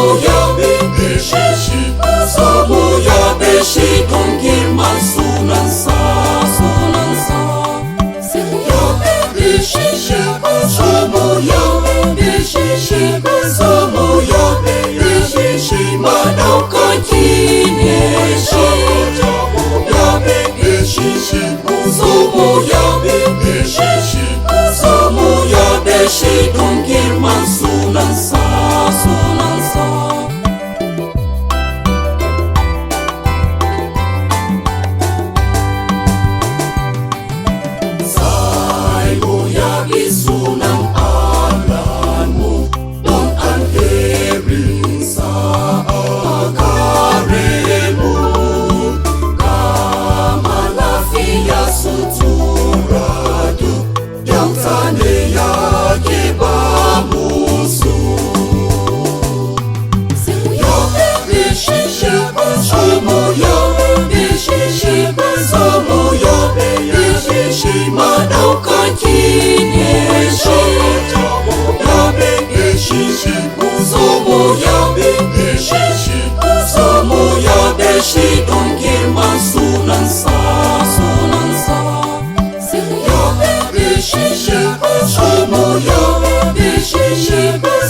Somoya Beshishi Somoya Beshi Dongirman Sunansa Somoya Beshishi Somoya Beshishi Somoya Beshishi Madaukan Kineshi Somoya Beshishi Somoya Beshishi Somoya Beshi Dongirman Sunansa Madaukan Kineshi Somoya Beshishi Somoya Beshishi Somoya Beshi Dongirman Sunansa Somoya Beshishi Somoya Beshishi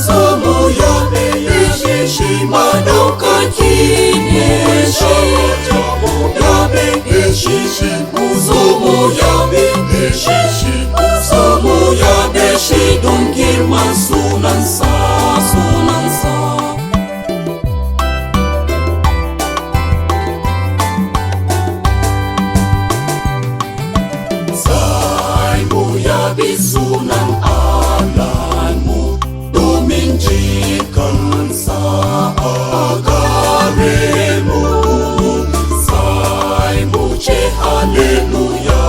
Somoya Beshishi Madaukan Kineshi Somoya Beshishi Somoya Beshishi Somoya Beshi Dongirman Sunansa Saya bisunan alanmu Tuminjikan sa agaremu Saimu ce haleluya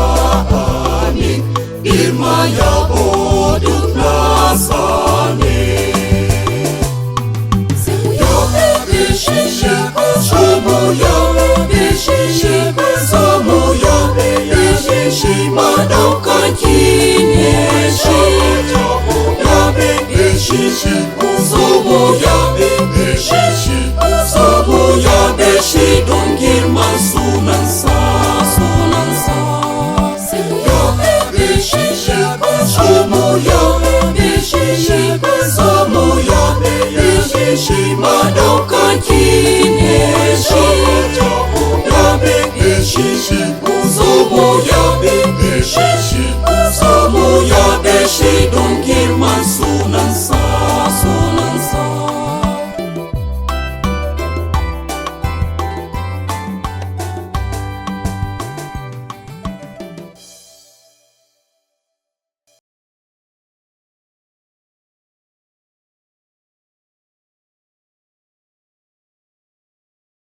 amin Irmaya boduk nasane Somoya Beshishi Somoya Beshishi Somoya Beshishi Madaukan Kineshi Somoya Beshishi Somoya Beshishi Somoya Beshi Dongirman Sunansa Somoya Beshishi Somoya Beshishi Somoya Beshishi